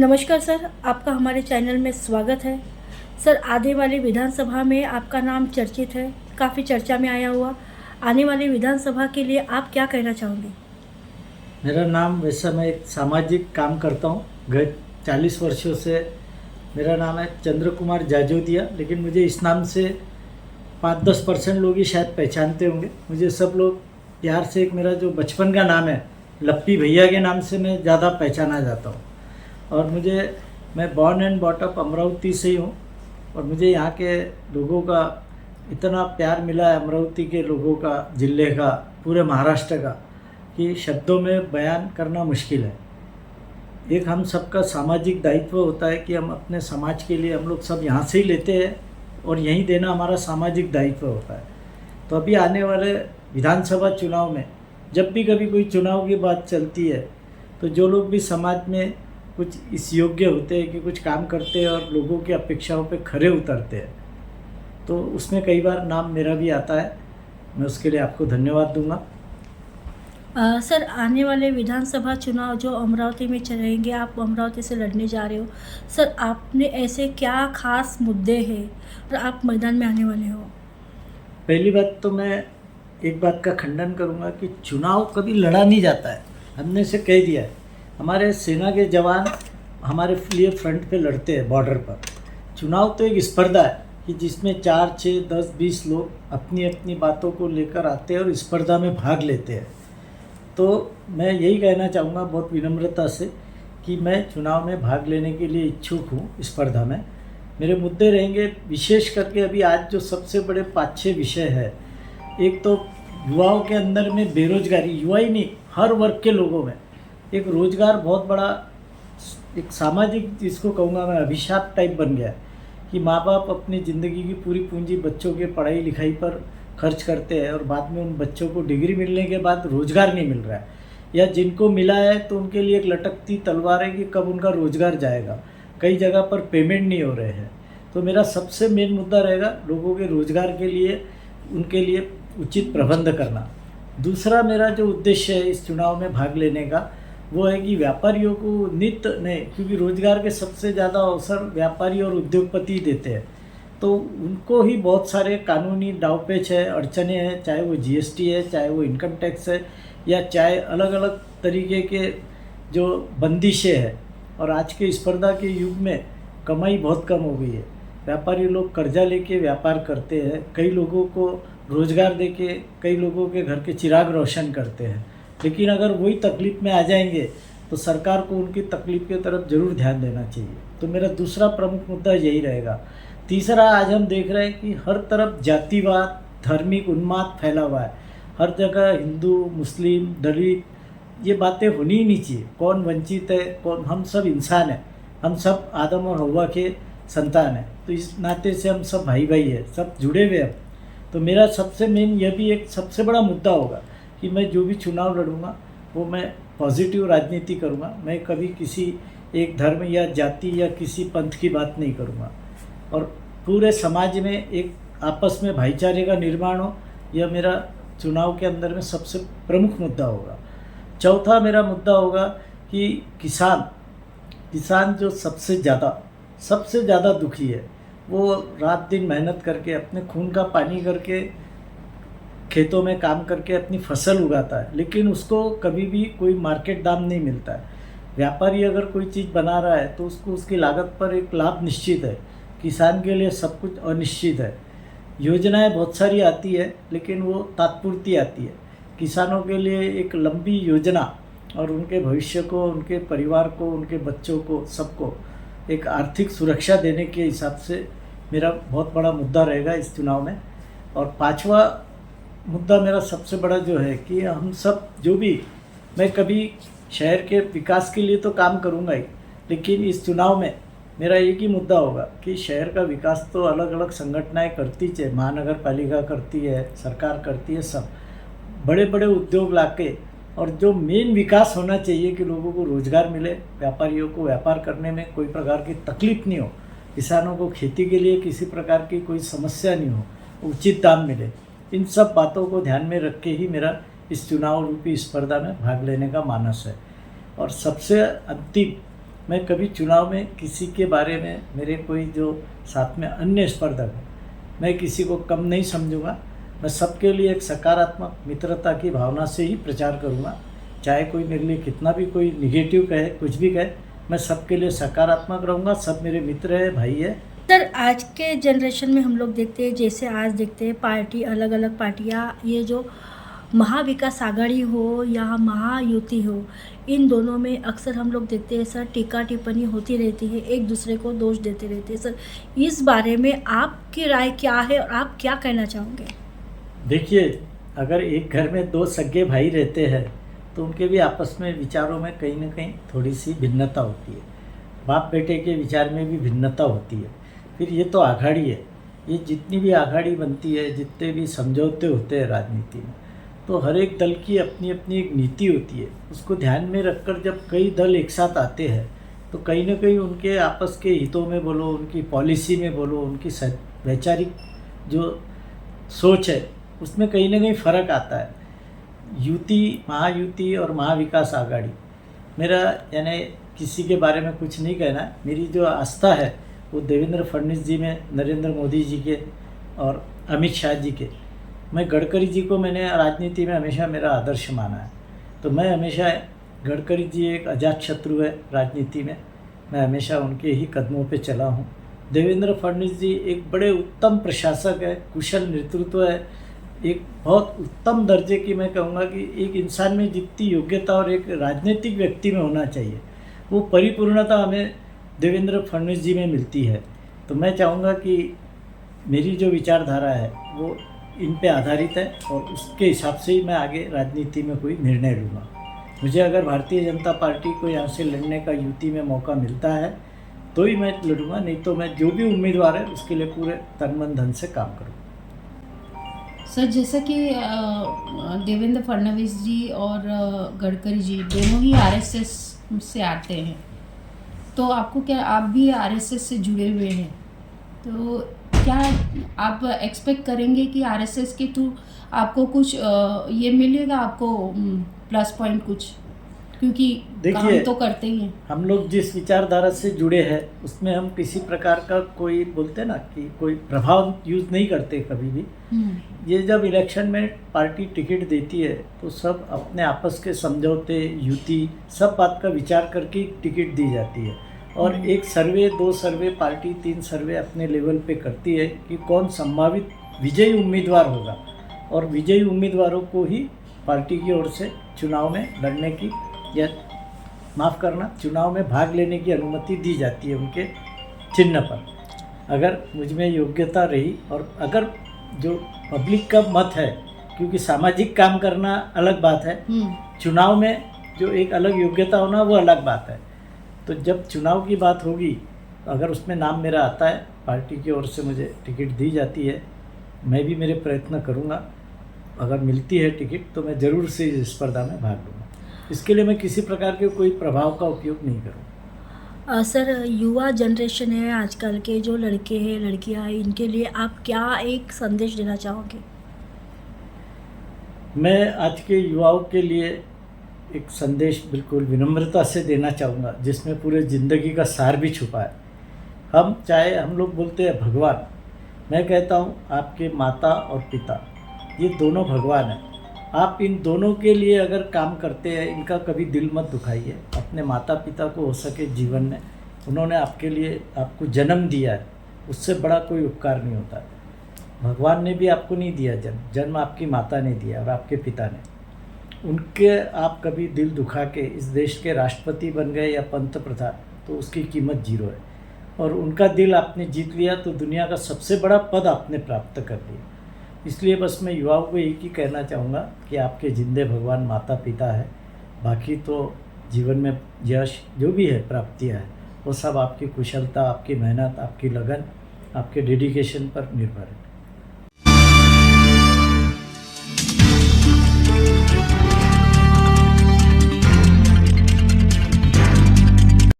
नमस्कार सर, आपका हमारे चैनल में स्वागत है। सर, आने वाली विधानसभा में आपका नाम चर्चित है, काफ़ी चर्चा में आया हुआ। आने वाली विधानसभा के लिए आप क्या कहना चाहोगे? मेरा नाम, वैसा मैं एक सामाजिक काम करता हूँ गत 40 वर्षों से। मेरा नाम है चंद्र कुमार जाजोदिया, लेकिन मुझे इस नाम से 5-10% लोग ही शायद पहचानते होंगे। मुझे सब लोग प्यार से, एक मेरा जो बचपन का नाम है लप्पी भैया के नाम से मैं ज़्यादा पहचाना जाता हूँ। और मैं born and bought up Amravati से ही हूँ, और मुझे यहाँ के लोगों का इतना प्यार मिला है, अमरावती के लोगों का, ज़िले का, पूरे महाराष्ट्र का, कि शब्दों में बयान करना मुश्किल है। एक हम सबका सामाजिक दायित्व होता है कि हम अपने समाज के लिए, हम लोग सब यहाँ से ही लेते हैं और यहीं देना हमारा सामाजिक दायित्व होता है। तो अभी आने वाले विधानसभा चुनाव में जब भी कभी कोई चुनाव की बात चलती है, तो जो लोग भी समाज में कुछ इस योग्य होते हैं कि कुछ काम करते हैं और लोगों की अपेक्षाओं पे खरे उतरते हैं, तो उसमें कई बार नाम मेरा भी आता है। मैं उसके लिए आपको धन्यवाद दूंगा। सर, आने वाले विधानसभा चुनाव जो अमरावती में चलेंगे, आप अमरावती से लड़ने जा रहे हो। सर, आपने ऐसे क्या खास मुद्दे हैं और आप मैदान में आने वाले हो? पहली बात तो मैं एक बात का खंडन करूंगा कि चुनाव कभी लड़ा नहीं जाता है। हमने से कह दिया है, हमारे सेना के जवान हमारे लिए फ्रंट पे लड़ते हैं बॉर्डर पर। चुनाव तो एक स्पर्धा है कि जिसमें 4, 6, 10, 20 लोग अपनी अपनी बातों को लेकर आते हैं और स्पर्धा में भाग लेते हैं। तो मैं यही कहना चाहूँगा बहुत विनम्रता से कि मैं चुनाव में भाग लेने के लिए इच्छुक हूँ। स्पर्धा में मेरे मुद्दे रहेंगे, विशेष करके अभी आज जो सबसे बड़े 5-6 विषय है। एक तो युवाओं के अंदर में बेरोजगारी, युवा ही नहीं, हर वर्ग के लोगों में एक रोजगार बहुत बड़ा, एक सामाजिक, जिसको कहूँगा मैं, अभिशाप टाइप बन गया है कि माँ बाप अपनी ज़िंदगी की पूरी पूंजी बच्चों के पढ़ाई लिखाई पर खर्च करते हैं और बाद में उन बच्चों को डिग्री मिलने के बाद रोज़गार नहीं मिल रहा है, या जिनको मिला है तो उनके लिए एक लटकती तलवार है कि कब उनका रोज़गार जाएगा। कई जगह पर पेमेंट नहीं हो रहे हैं। तो मेरा सबसे मेन मुद्दा रहेगा लोगों के रोज़गार के लिए, उनके लिए उचित प्रबंध करना। दूसरा मेरा जो उद्देश्य है इस चुनाव में भाग लेने का, वो है कि व्यापारियों को नित नहीं, क्योंकि रोज़गार के सबसे ज़्यादा अवसर व्यापारी और उद्योगपति देते हैं, तो उनको ही बहुत सारे कानूनी दावपेच है, अड़चने हैं, चाहे वो जीएसटी है, चाहे वो इनकम टैक्स है, या चाहे अलग अलग तरीके के जो बंदिशें हैं। और आज के स्पर्धा के युग में कमाई बहुत कम हो गई है। व्यापारी लोग कर्जा लेके व्यापार करते हैं, कई लोगों को रोज़गार देके कई लोगों के घर के चिराग रोशन करते हैं। लेकिन अगर वही तकलीफ़ में आ जाएंगे तो सरकार को उनकी तकलीफ़ की तरफ ज़रूर ध्यान देना चाहिए। तो मेरा दूसरा प्रमुख मुद्दा यही रहेगा। तीसरा, आज हम देख रहे हैं कि हर तरफ जातिवाद, धार्मिक उन्माद फैला हुआ है। हर जगह हिंदू, मुस्लिम, दलित, ये बातें होनी ही नहीं चाहिए। कौन वंचित है, कौन, हम सब इंसान हैं, हम सब आदम और हव्वा के संतान हैं। तो इस नाते से हम सब भाई भाई हैं, सब जुड़े हुए हैं। तो मेरा सबसे मेन यह भी एक सबसे बड़ा मुद्दा होगा कि मैं जो भी चुनाव लड़ूंगा वो मैं पॉजिटिव राजनीति करूंगा। मैं कभी किसी एक धर्म या जाति या किसी पंथ की बात नहीं करूंगा, और पूरे समाज में एक आपस में भाईचारे का निर्माण हो, यह मेरा चुनाव के अंदर में सबसे प्रमुख मुद्दा होगा। चौथा मेरा मुद्दा होगा कि किसान जो सबसे ज़्यादा दुखी है, वो रात दिन मेहनत करके, अपने खून का पानी करके, खेतों में काम करके अपनी फसल उगाता है, लेकिन उसको कभी भी कोई मार्केट दाम नहीं मिलता है। व्यापारी अगर कोई चीज़ बना रहा है तो उसको उसकी लागत पर एक लाभ निश्चित है। किसान के लिए सब कुछ अनिश्चित है। योजनाएं बहुत सारी आती है, लेकिन वो तात्पुरती आती है। किसानों के लिए एक लंबी योजना और उनके भविष्य को, उनके परिवार को, उनके बच्चों को, सबको एक आर्थिक सुरक्षा देने के हिसाब से मेरा बहुत बड़ा मुद्दा रहेगा इस चुनाव में। और पांचवा मुद्दा मेरा सबसे बड़ा जो है कि हम सब जो भी, मैं कभी शहर के विकास के लिए तो काम करूँगा ही, लेकिन इस चुनाव में मेरा एक ही मुद्दा होगा कि शहर का विकास तो अलग अलग संगठनाएं करती है, महानगर पालिका करती है, सरकार करती है, सब बड़े बड़े उद्योग लाके, और जो मेन विकास होना चाहिए कि लोगों को रोज़गार मिले, व्यापारियों को व्यापार करने में कोई प्रकार की तकलीफ़ नहीं हो, किसानों को खेती के लिए किसी प्रकार की कोई समस्या नहीं हो, उचित दाम मिले। इन सब बातों को ध्यान में रख के ही मेरा इस चुनाव रूपी स्पर्धा में भाग लेने का मानस है। और सबसे अंतिम मैं कभी चुनाव में किसी के बारे में, मेरे कोई जो साथ में अन्य स्पर्धक है, मैं किसी को कम नहीं समझूंगा। मैं सबके लिए एक सकारात्मक मित्रता की भावना से ही प्रचार करूंगा। चाहे कोई मेरे लिए कितना भी कोई निगेटिव कहे, कुछ भी कहे, मैं सबके लिए सकारात्मक रहूँगा। सब मेरे मित्र है, भाई है। सर आज के जनरेशन में हम लोग देखते हैं, जैसे आज देखते हैं पार्टी, अलग अलग पार्टियां, ये जो महाविकास आघाड़ी हो या महायुति हो, इन दोनों में अक्सर हम लोग देखते हैं सर टीका टिप्पणी होती रहती है, एक दूसरे को दोष देते रहते हैं। सर इस बारे में आपकी राय क्या है और आप क्या कहना चाहोगे? देखिए, अगर एक घर में दो सगे भाई रहते हैं तो उनके भी आपस में विचारों में कहीं ना कहीं थोड़ी सी भिन्नता होती है। बाप बेटे के विचार में भी भिन्नता होती है। फिर ये तो आघाड़ी है। ये जितनी भी आघाड़ी बनती है, जितने भी समझौते होते हैं राजनीति में, तो हर एक दल की अपनी अपनी एक नीति होती है। उसको ध्यान में रखकर जब कई दल एक साथ आते हैं तो कहीं ना कहीं उनके आपस के हितों में बोलो, उनकी पॉलिसी में बोलो, उनकी वैचारिक जो सोच है उसमें कहीं ना कहीं फ़र्क आता है। युति, महायुति और महाविकास आघाड़ी, मेरा यानी किसी के बारे में कुछ नहीं कहना है। मेरी जो आस्था है वो देवेंद्र फडणवीस जी में, नरेंद्र मोदी जी के और अमित शाह जी के। मैं गडकरी जी को मैंने राजनीति में हमेशा मेरा आदर्श माना है। तो मैं हमेशा, गडकरी जी एक अजात शत्रु है राजनीति में, मैं हमेशा उनके ही कदमों पे चला हूँ। देवेंद्र फडणवीस जी एक बड़े उत्तम प्रशासक है, कुशल नेतृत्व है, एक बहुत उत्तम दर्जे की, मैं कहूँगा कि एक इंसान में जितनी योग्यता और एक राजनीतिक व्यक्ति में होना चाहिए वो परिपूर्णता हमें देवेंद्र फडणवीस जी में मिलती है। तो मैं चाहूँगा कि मेरी जो विचारधारा है वो इन पे आधारित है और उसके हिसाब से ही मैं आगे राजनीति में कोई निर्णय लूँगा। मुझे अगर भारतीय जनता पार्टी को यहाँ से लड़ने का युति में मौका मिलता है तो ही मैं लड़ूँगा, नहीं तो मैं जो भी उम्मीदवार है उसके लिए पूरे तन मन धन से काम करूँगा। सर जैसा कि देवेंद्र फडणवीस जी और गडकरी जी दोनों ही आरएसएस से आते हैं, तो आपको क्या, आप भी आरएसएस से जुड़े हुए हैं, तो क्या आप एक्सपेक्ट करेंगे कि आरएसएस के थ्रू आपको कुछ ये मिलेगा, आपको प्लस पॉइंट कुछ, क्योंकि काम तो करते ही हैं। हम लोग जिस विचारधारा से जुड़े हैं उसमें हम किसी प्रकार का कोई, बोलते हैं ना कि कोई प्रभाव यूज़ नहीं करते कभी भी। ये जब इलेक्शन में पार्टी टिकट देती है तो सब अपने आपस के समझौते, युति, सब बात का विचार करके टिकट दी जाती है। और एक सर्वे, 2 सर्वे, पार्टी 3 सर्वे अपने लेवल पे करती है कि कौन संभावित विजयी उम्मीदवार होगा, और विजयी उम्मीदवारों को ही पार्टी की ओर से चुनाव में लड़ने की, या माफ़ करना, चुनाव में भाग लेने की अनुमति दी जाती है उनके चिन्ह पर। अगर मुझ में योग्यता रही और अगर जो पब्लिक का मत है, क्योंकि सामाजिक काम करना अलग बात है, चुनाव में जो एक अलग योग्यता होना वो अलग बात है। तो जब चुनाव की बात होगी, अगर उसमें नाम मेरा आता है, पार्टी की ओर से मुझे टिकट दी जाती है, मैं भी मेरे प्रयत्न करूँगा। अगर मिलती है टिकट तो मैं ज़रूर से इस स्पर्धा में भाग लूँगा। इसके लिए मैं किसी प्रकार के कोई प्रभाव का उपयोग नहीं करूँगा। सर युवा जनरेशन है, आजकल के जो लड़के हैं, लड़कियां हैं, इनके लिए आप क्या एक संदेश देना चाहोगे? मैं आज के युवाओं के लिए एक संदेश बिल्कुल विनम्रता से देना चाहूँगा, जिसमें पूरे ज़िंदगी का सार भी छुपा है। हम लोग बोलते हैं भगवान, मैं कहता हूँ आपके माता और पिता, ये दोनों भगवान हैं। आप इन दोनों के लिए अगर काम करते हैं, इनका कभी दिल मत दुखाइए। अपने माता पिता को हो सके जीवन में, उन्होंने आपके लिए, आपको जन्म दिया है, उससे बड़ा कोई उपकार नहीं होता। भगवान ने भी आपको नहीं दिया जन्म आपकी माता ने दिया और आपके पिता ने। उनके आप कभी दिल दुखा के इस देश के राष्ट्रपति बन गए या पंत प्रधान, तो उसकी कीमत 0 है। और उनका दिल आपने जीत लिया तो दुनिया का सबसे बड़ा पद आपने प्राप्त कर लिया। इसलिए बस मैं युवाओं को एक ही कहना चाहूँगा कि आपके जिंदे भगवान माता पिता है, बाकी तो जीवन में यश जो भी है, प्राप्तियाँ है, वो सब आपकी कुशलता, आपकी मेहनत, आपकी लगन, आपके डेडिकेशन पर निर्भर है।